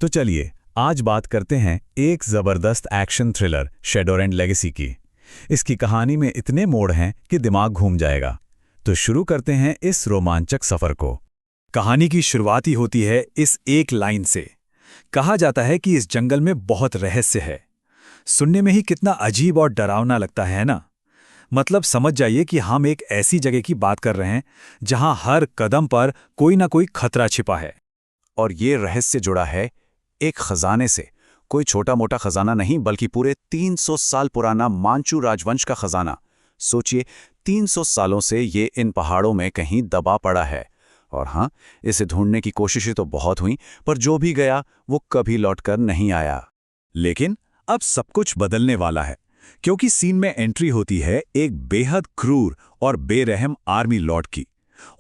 तो चलिए आज बात करते हैं एक जबरदस्त एक्शन थ्रिलर शैडोरेंट लेगेसी की। इसकी कहानी में इतने मोड़ हैं कि दिमाग घूम जाएगा। तो शुरू करते हैं इस रोमांचक सफर को। कहानी की शुरुआत ही होती है इस एक लाइन से। कहा जाता है कि इस जंगल में बहुत रहस्य है। सुनने में ही कितना अजीब और डरावना लगता है ना। मतलब समझ जाइए कि हम एक ऐसी जगह की बात कर रहे हैं जहां हर कदम पर कोई ना कोई खतरा छिपा है। और ये रहस्य जुड़ा है एक खजाने से। कोई छोटा मोटा खजाना नहीं, बल्कि पूरे 300 साल पुराना मांचू राजवंश का खजाना। सोचिए, 300 सालों से ये इन पहाड़ों में कहीं दबा पड़ा है। और हाँ, इसे ढूंढने की कोशिशें तो बहुत हुई, पर जो भी गया वो कभी लौटकर नहीं आया। लेकिन अब सब कुछ बदलने वाला है, क्योंकि सीन में एंट्री होती है एक बेहद क्रूर और बेरहम आर्मी लॉर्ड की।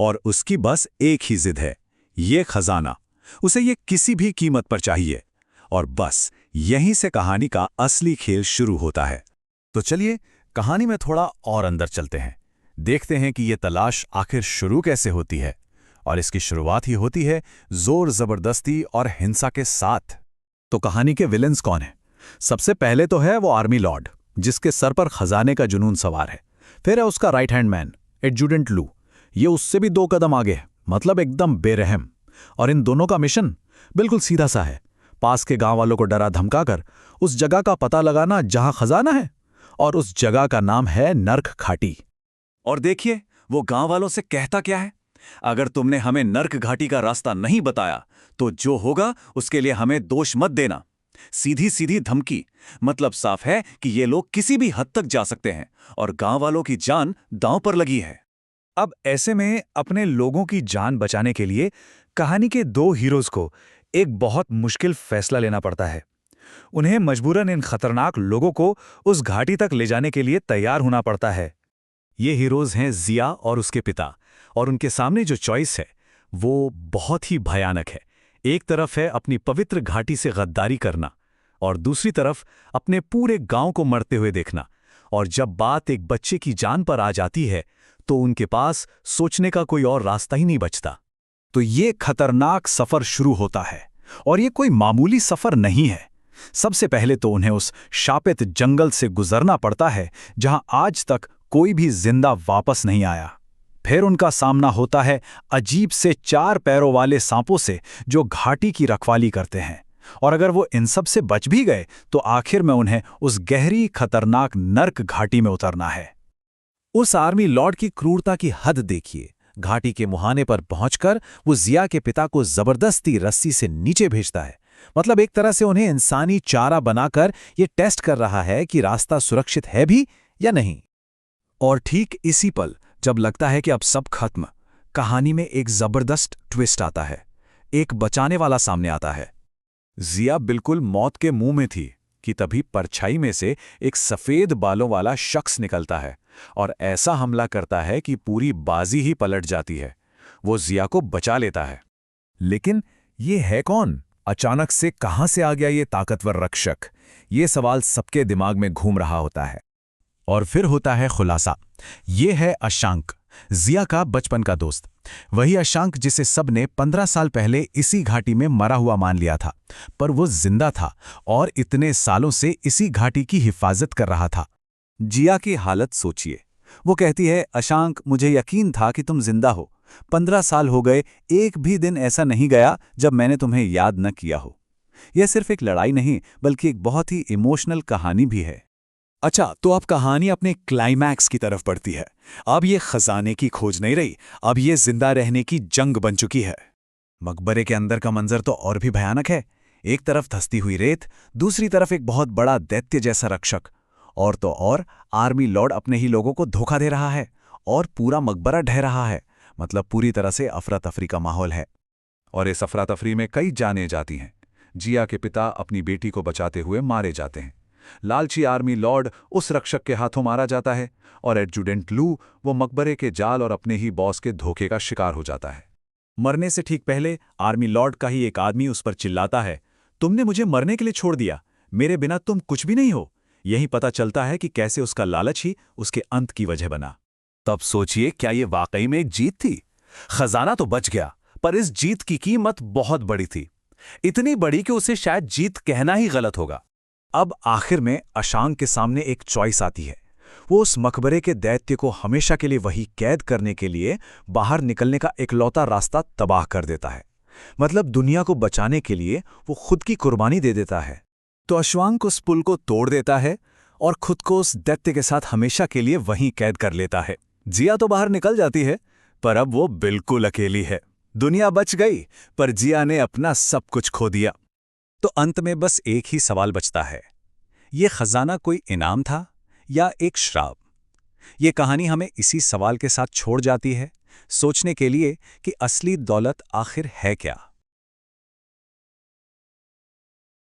और उसकी बस एक ही जिद है, ये खजाना। उसे ये किसी भी कीमत पर चाहिए। और बस यहीं से कहानी का असली खेल शुरू होता है। तो चलिए कहानी में थोड़ा और अंदर चलते हैं। देखते हैं कि ये तलाश आखिर शुरू कैसे होती है। और इसकी शुरुआत ही होती है जोर जबरदस्ती और हिंसा के साथ। तो कहानी के विलेंस कौन हैं? सबसे पहले तो है वो आर्मी लॉर्ड, जिसके सर पर खजाने का जुनून सवार है। फिर है उसका राइट हैंड मैन एडजुटेंट लू। ये उससे भी 2 कदम आगे है, मतलब एकदम बेरहम। और इन दोनों का मिशन बिल्कुल सीधा सा है, पास के गांव वालों को डरा धमकाकर उस जगह का पता लगाना जहां खजाना है। और उस जगह का नाम है नर्क घाटी। और देखिए वो गांव वालों से कहता क्या है, अगर तुमने हमें नर्क घाटी का रास्ता नहीं बताया तो जो होगा उसके लिए हमें दोष मत देना। सीधी सीधी धमकी। मतलब साफ है कि ये लोग किसी भी हद तक जा सकते हैं और गांव वालों की जान दांव पर लगी है। अब ऐसे में अपने लोगों की जान बचाने के लिए कहानी के 2 हीरोज को एक बहुत मुश्किल फैसला लेना पड़ता है। उन्हें मजबूरन इन खतरनाक लोगों को उस घाटी तक ले जाने के लिए तैयार होना पड़ता है। ये हीरोज हैं जिया और उसके पिता। और उनके सामने जो चॉइस है वो बहुत ही भयानक है। एक तरफ है अपनी पवित्र घाटी से गद्दारी करना, और दूसरी तरफ अपने पूरे गांव को मरते हुए देखना। और जब बात एक बच्चे की जान पर आ जाती है तो उनके पास सोचने का कोई और रास्ता ही नहीं बचता। तो ये खतरनाक सफर शुरू होता है। और ये कोई मामूली सफर नहीं है। सबसे पहले तो उन्हें उस शापित जंगल से गुजरना पड़ता है जहां आज तक कोई भी जिंदा वापस नहीं आया। फिर उनका सामना होता है अजीब से 4 पैरों वाले सांपों से, जो घाटी की रखवाली करते हैं। और अगर वो इन सब से बच भी गए तो आखिर में उन्हें उस गहरी खतरनाक नर्क घाटी में उतरना है। उस आर्मी लॉर्ड की क्रूरता की हद देखिए। घाटी के मुहाने पर पहुंचकर वो जिया के पिता को जबरदस्ती रस्सी से नीचे भेजता है। मतलब एक तरह से उन्हें इंसानी चारा बनाकर ये टेस्ट कर रहा है कि रास्ता सुरक्षित है भी या नहीं। और ठीक इसी पल जब लगता है कि अब सब खत्म, कहानी में एक जबरदस्त ट्विस्ट आता है। एक बचाने वाला सामने आता है। जिया बिल्कुल मौत के मुंह में थी कि तभी परछाई में से एक सफेद बालों वाला शख्स निकलता है और ऐसा हमला करता है कि पूरी बाजी ही पलट जाती है। वो जिया को बचा लेता है। लेकिन ये है कौन? अचानक से कहां से आ गया ये ताकतवर रक्षक? ये सवाल सबके दिमाग में घूम रहा होता है। और फिर होता है खुलासा। ये है अशांक, जिया का बचपन का दोस्त। वही अशांक जिसे सबने 15 साल पहले इसी घाटी में मरा हुआ मान लिया था। पर वो जिंदा था और इतने सालों से इसी घाटी की हिफाजत कर रहा था। जिया की हालत सोचिए। वो कहती है, अशांक, मुझे यकीन था कि तुम जिंदा हो। 15 साल हो गए, एक भी दिन ऐसा नहीं गया जब मैंने तुम्हें याद न किया हो। यह सिर्फ एक लड़ाई नहीं, बल्कि एक बहुत ही इमोशनल कहानी भी है। अच्छा, तो अब कहानी अपने क्लाइमैक्स की तरफ बढ़ती है। अब ये खजाने की खोज नहीं रही, अब ये जिंदा रहने की जंग बन चुकी है। मकबरे के अंदर का मंजर तो और भी भयानक है। एक तरफ धंसती हुई रेत, दूसरी तरफ एक बहुत बड़ा दैत्य जैसा रक्षक। और तो और आर्मी लॉर्ड अपने ही लोगों को धोखा दे रहा है और पूरा मकबरा ढह रहा है। मतलब पूरी तरह से अफरा तफरी का माहौल है। और इस अफरा तफरी में कई जानें जाती हैं। जिया के पिता अपनी बेटी को बचाते हुए मारे जाते हैं। लालची आर्मी लॉर्ड उस रक्षक के हाथों मारा जाता है। और एडजुटेंट लू वो मकबरे के जाल और अपने ही बॉस के धोखे का शिकार हो जाता है। मरने से ठीक पहले आर्मी लॉर्ड का ही एक आदमी उस पर चिल्लाता है, तुमने मुझे मरने के लिए छोड़ दिया, मेरे बिना तुम कुछ भी नहीं हो। यही पता चलता है कि कैसे उसका लालच ही उसके अंत की वजह बना। तब सोचिए, क्या ये वाकई में एक जीत थी? खजाना तो बच गया, पर इस जीत की कीमत बहुत बड़ी थी। इतनी बड़ी कि उसे शायद जीत कहना ही गलत होगा। अब आखिर में अशांक के सामने एक चॉइस आती है। वो उस मकबरे के दैत्य को हमेशा के लिए वही कैद करने के लिए बाहर निकलने का इकलौता रास्ता तबाह कर देता है। मतलब दुनिया को बचाने के लिए वो खुद की कुर्बानी दे देता है। तो अश्वांक उस पुल को तोड़ देता है और खुद को उस दैत्य के साथ हमेशा के लिए वहीं कैद कर लेता है। जिया तो बाहर निकल जाती है, पर अब वो बिल्कुल अकेली है। दुनिया बच गई, पर जिया ने अपना सब कुछ खो दिया। तो अंत में बस एक ही सवाल बचता है, ये खजाना कोई इनाम था या एक श्राप? ये कहानी हमें इसी सवाल के साथ छोड़ जाती है, सोचने के लिए कि असली दौलत आखिर है क्या।